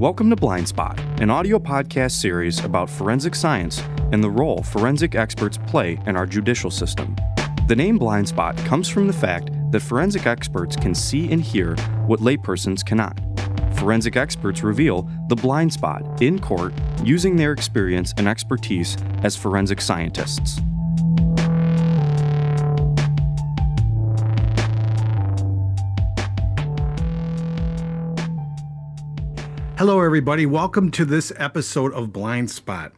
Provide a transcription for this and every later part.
Welcome to Blindspot, an audio podcast series about forensic science and the role forensic experts play in our judicial system. The name Blindspot comes from the fact that forensic experts can see and hear what laypersons cannot. Forensic experts reveal the blind spot in court using their experience and expertise as forensic scientists. Hello, everybody. Welcome to this episode of Blindspot.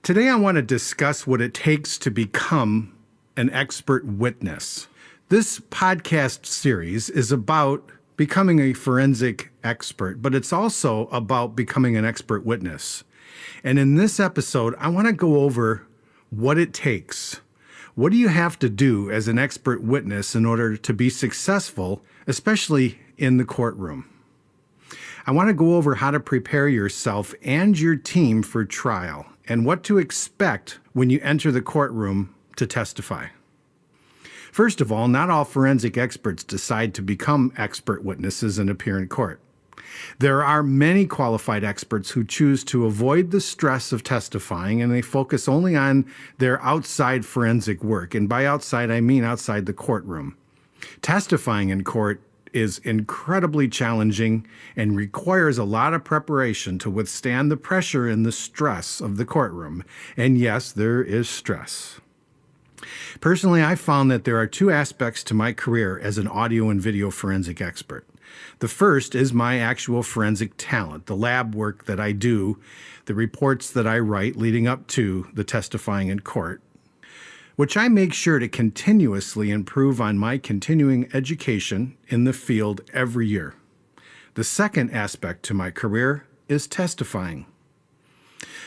Today, I want to discuss what it takes to become an expert witness. This podcast series is about becoming a forensic expert, but it's also about becoming an expert witness. And in this episode, I want to go over what it takes. What do you have to do as an expert witness in order to be successful, especially in the courtroom? I want to go over how to prepare yourself and your team for trial and what to expect when you enter the courtroom to testify. First of all, not all forensic experts decide to become expert witnesses and appear in court. There are many qualified experts who choose to avoid the stress of testifying, and they focus only on their outside forensic work. And by outside, I mean outside the courtroom. Testifying in court is incredibly challenging and requires a lot of preparation to withstand the pressure and the stress of the courtroom. And yes, there is stress. Personally, I found that there are two aspects to my career as an audio and video forensic expert. The first is my actual forensic talent, the lab work that I do, the reports that I write leading up to the testifying in court, which I make sure to continuously improve on my continuing education in the field every year. The second aspect to my career is testifying.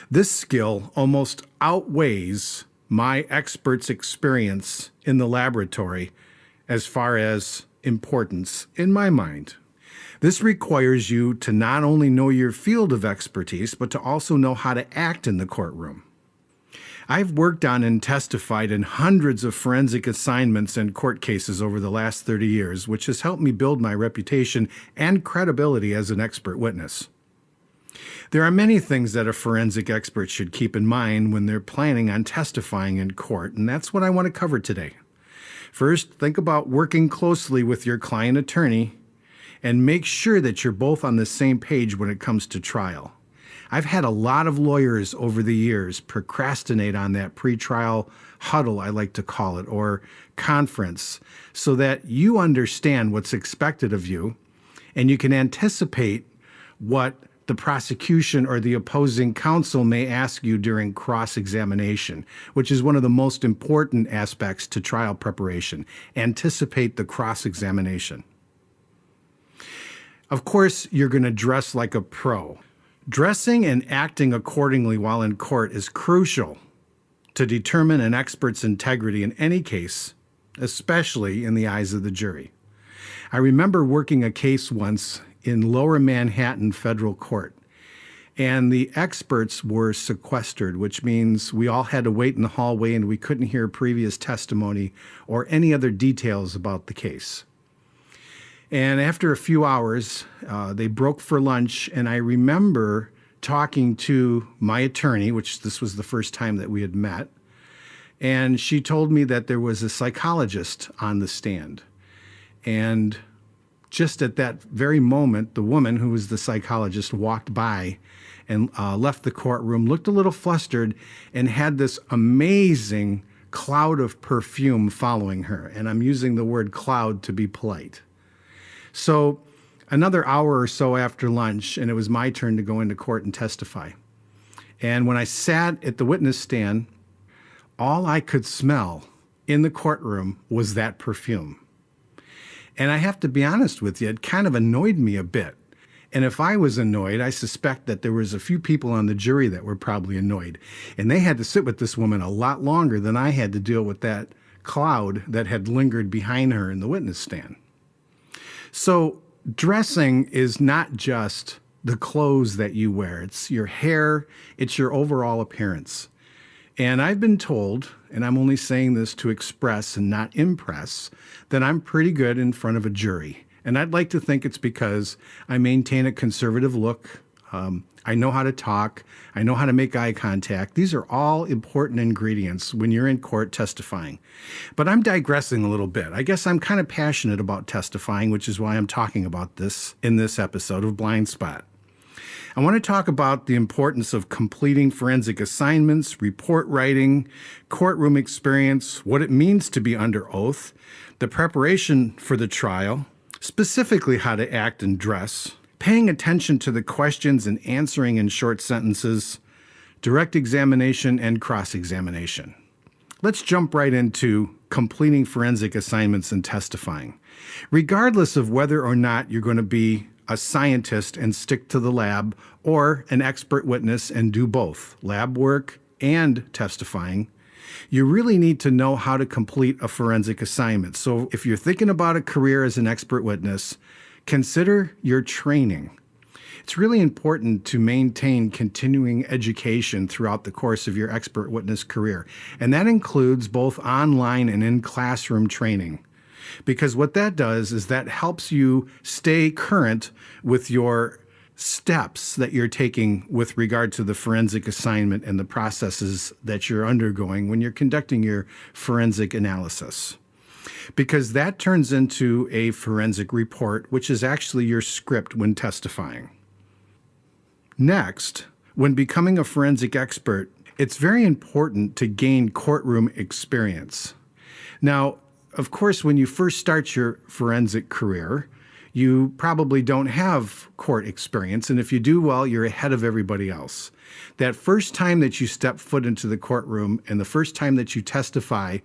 This skill almost outweighs my expert's experience in the laboratory as far as importance in my mind. This requires you to not only know your field of expertise, but to also know how to act in the courtroom. I've worked on and testified in hundreds of forensic assignments and court cases over the last 30 years, which has helped me build my reputation and credibility as an expert witness. There are many things that a forensic expert should keep in mind when they're planning on testifying in court, and that's what I want to cover today. First, think about working closely with your client attorney and make sure that you're both on the same page when it comes to trial. I've had a lot of lawyers over the years procrastinate on that pretrial huddle, I like to call it, or conference, so that you understand what's expected of you and you can anticipate what the prosecution or the opposing counsel may ask you during cross-examination, which is one of the most important aspects to trial preparation. Anticipate the cross-examination. Of course, you're going to dress like a pro. Dressing and acting accordingly while in court is crucial to determine an expert's integrity in any case, especially in the eyes of the jury. I remember working a case once in Lower Manhattan Federal Court, and the experts were sequestered, which means we all had to wait in the hallway and we couldn't hear previous testimony or any other details about the case. And after a few hours, they broke for lunch, and I remember talking to my attorney, which this was the first time that we had met, and she told me that there was a psychologist on the stand. And just at that very moment, the woman who was the psychologist walked by and left the courtroom, looked a little flustered, and had this amazing cloud of perfume following her. And I'm using the word cloud to be polite. So another hour or so after lunch, and it was my turn to go into court and testify. And when I sat at the witness stand, all I could smell in the courtroom was that perfume. And I have to be honest with you, it kind of annoyed me a bit. And if I was annoyed, I suspect that there was a few people on the jury that were probably annoyed. And they had to sit with this woman a lot longer than I had to deal with that cloud that had lingered behind her in the witness stand. So dressing is not just the clothes that you wear. It's your hair. It's your overall appearance. And I've been told, and I'm only saying this to express and not impress, that I'm pretty good in front of a jury. And I'd like to think it's because I maintain a conservative look I know how to talk. I know how to make eye contact. These are all important ingredients when you're in court testifying. But I'm digressing a little bit. I guess I'm kind of passionate about testifying, which is why I'm talking about this in this episode of Blindspot. I want to talk about the importance of completing forensic assignments, report writing, courtroom experience, what it means to be under oath, the preparation for the trial, specifically how to act and dress, paying attention to the questions and answering in short sentences, direct examination, and cross-examination. Let's jump right into completing forensic assignments and testifying. Regardless of whether or not you're going to be a scientist and stick to the lab, or an expert witness and do both, lab work and testifying, you really need to know how to complete a forensic assignment. So if you're thinking about a career as an expert witness, consider your training. It's really important to maintain continuing education throughout the course of your expert witness career, and that includes both online and in-classroom training. Because what that does is that helps you stay current with your steps that you're taking with regard to the forensic assignment and the processes that you're undergoing when you're conducting your forensic analysis. Because that turns into a forensic report, which is actually your script when testifying. Next, when becoming a forensic expert, it's very important to gain courtroom experience. Now, of course, when you first start your forensic career, you probably don't have court experience, and if you do, well, you're ahead of everybody else. That first time that you step foot into the courtroom and the first time that you testify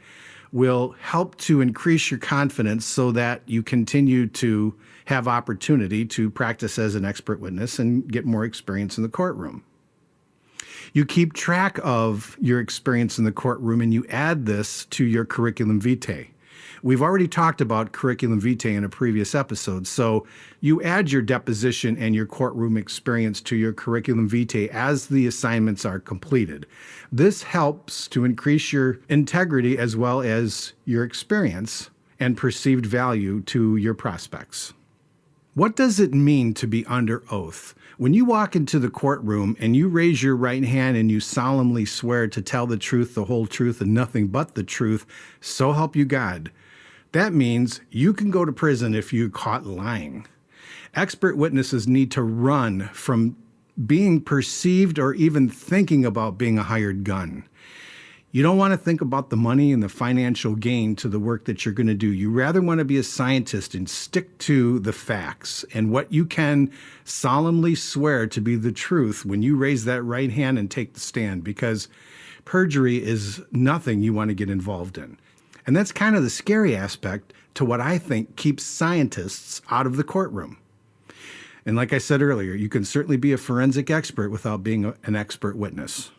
will help to increase your confidence so that you continue to have opportunity to practice as an expert witness and get more experience in the courtroom. You keep track of your experience in the courtroom and you add this to your curriculum vitae. We've already talked about curriculum vitae in a previous episode, so you add your deposition and your courtroom experience to your curriculum vitae as the assignments are completed. This helps to increase your integrity as well as your experience and perceived value to your prospects. What does it mean to be under oath? When you walk into the courtroom and you raise your right hand and you solemnly swear to tell the truth, the whole truth, and nothing but the truth, so help you God. That means you can go to prison if you're caught lying. Expert witnesses need to run from being perceived or even thinking about being a hired gun. You don't want to think about the money and the financial gain to the work that you're going to do. You rather want to be a scientist and stick to the facts and what you can solemnly swear to be the truth when you raise that right hand and take the stand, because perjury is nothing you want to get involved in. And that's kind of the scary aspect to what I think keeps scientists out of the courtroom. And like I said earlier, you can certainly be a forensic expert without being an expert witness.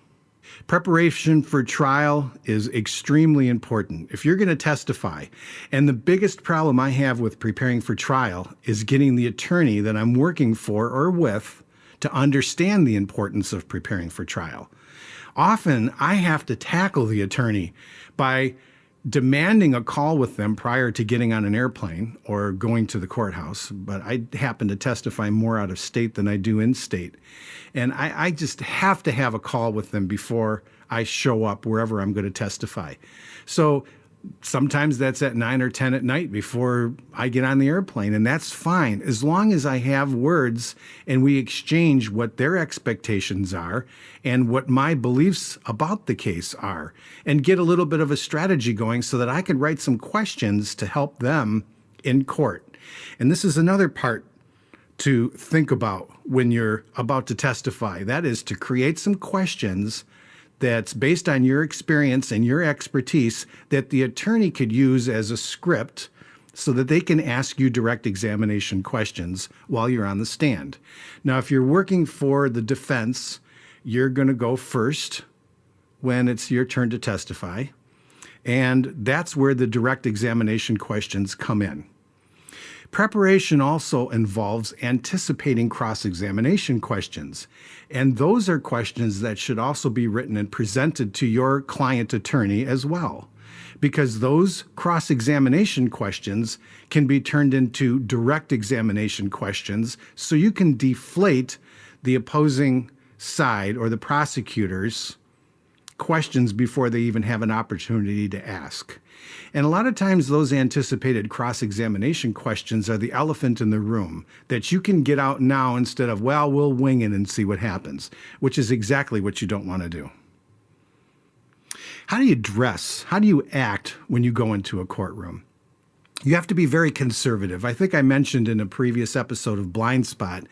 Preparation for trial is extremely important. If you're going to testify, and the biggest problem I have with preparing for trial is getting the attorney that I'm working for or with to understand the importance of preparing for trial. Often I have to tackle the attorney by demanding a call with them prior to getting on an airplane or going to the courthouse, but I happen to testify more out of state than I do in state. And I just have to have a call with them before I show up wherever I'm going to testify. So sometimes that's at 9 or 10 at night before I get on the airplane, and that's fine as long as I have words and we exchange what their expectations are and what my beliefs about the case are, and get a little bit of a strategy going so that I can write some questions to help them in court. And this is another part to think about when you're about to testify. That is to create some questions that's based on your experience and your expertise that the attorney could use as a script so that they can ask you direct examination questions while you're on the stand. Now, if you're working for the defense, you're going to go first when it's your turn to testify, and that's where the direct examination questions come in. Preparation also involves anticipating cross-examination questions, and those are questions that should also be written and presented to your client attorney as well, because those cross-examination questions can be turned into direct examination questions so you can deflate the opposing side or the prosecutors questions before they even have an opportunity to ask. And a lot of times those anticipated cross-examination questions are the elephant in the room that you can get out now instead of, well, we'll wing it and see what happens, which is exactly what you don't want to do. How do you dress? How do you act when you go into a courtroom? You have to be very conservative. I think I mentioned in a previous episode of Blindspot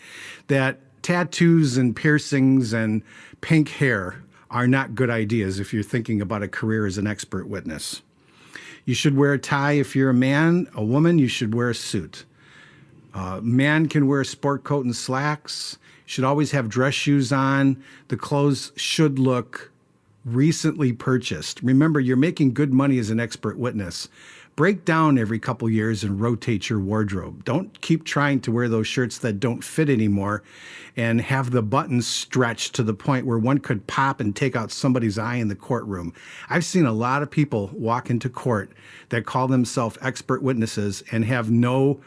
that tattoos and piercings and pink hair are not good ideas if you're thinking about a career as an expert witness. You should wear a tie if you're a man. A woman, you should wear a suit. A man can wear a sport coat and slacks. You should always have dress shoes on. The clothes should look recently purchased. Remember, you're making good money as an expert witness. Break down every couple years and rotate your wardrobe. Don't keep trying to wear those shirts that don't fit anymore and have the buttons stretched to the point where one could pop and take out somebody's eye in the courtroom. I've seen a lot of people walk into court that call themselves expert witnesses and have no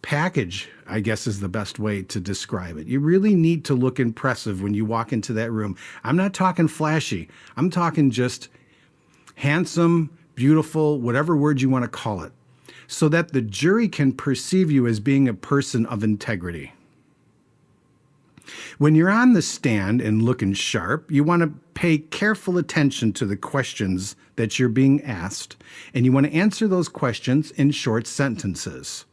package, I guess is the best way to describe it. You really need to look impressive when you walk into that room. I'm not talking flashy. I'm talking just handsome, beautiful, whatever word you want to call it, so that the jury can perceive you as being a person of integrity. When you're on the stand and looking sharp, you want to pay careful attention to the questions that you're being asked, and you want to answer those questions in short sentences.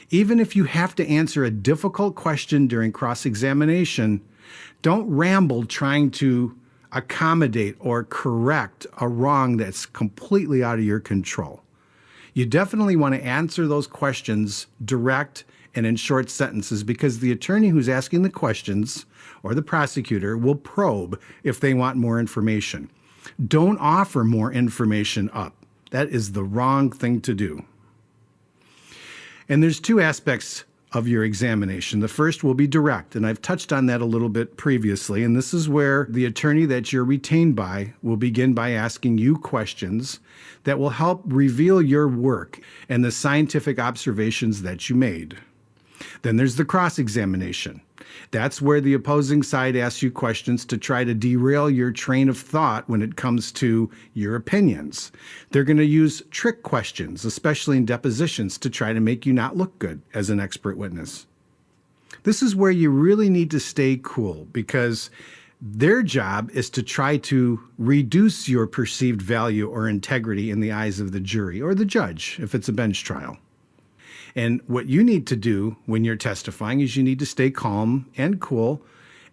Even if you have to answer a difficult question during cross-examination, don't ramble trying to accommodate or correct a wrong that's completely out of your control. You definitely want to answer those questions direct and in short sentences, because the attorney who's asking the questions or the prosecutor will probe if they want more information. Don't offer more information up. That is the wrong thing to do. And there's two aspects of your examination. The first will be direct, and I've touched on that a little bit previously, and this is where the attorney that you're retained by will begin by asking you questions that will help reveal your work and the scientific observations that you made. Then there's the cross-examination. That's where the opposing side asks you questions to try to derail your train of thought when it comes to your opinions. They're going to use trick questions, especially in depositions, to try to make you not look good as an expert witness. This is where you really need to stay cool, because their job is to try to reduce your perceived value or integrity in the eyes of the jury or the judge if it's a bench trial. And what you need to do when you're testifying is you need to stay calm and cool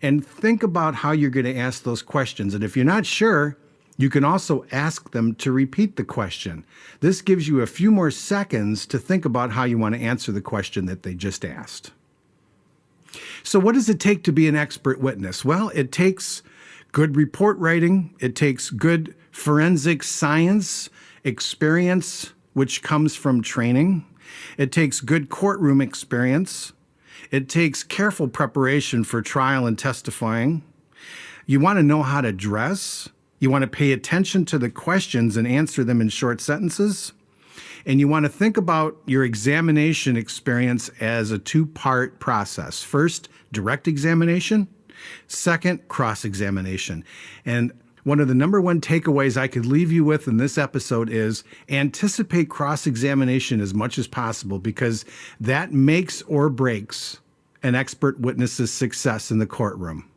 and think about how you're going to ask those questions. And if you're not sure, you can also ask them to repeat the question. This gives you a few more seconds to think about how you want to answer the question that they just asked. So what does it take to be an expert witness? Well, it takes good report writing. It takes good forensic science experience, which comes from training. It takes good courtroom experience. It takes careful preparation for trial and testifying. You want to know how to dress. You want to pay attention to the questions and answer them in short sentences. And you want to think about your examination experience as a two-part process. First, direct examination. Second, cross-examination. And one of the number one takeaways I could leave you with in this episode is anticipate cross-examination as much as possible, because that makes or breaks an expert witness's success in the courtroom.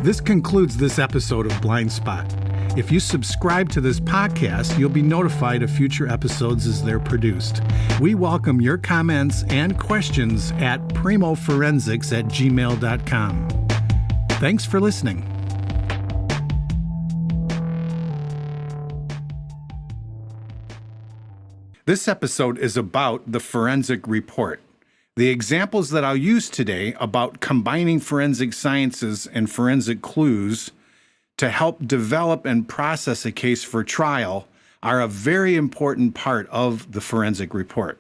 This concludes this episode of Blindspot. If you subscribe to this podcast, you'll be notified of future episodes as they're produced. We welcome your comments and questions at primeauforensics@gmail.com. Thanks for listening. This episode is about the forensic report. The examples that I'll use today about combining forensic sciences and forensic clues to help develop and process a case for trial are a very important part of the forensic report.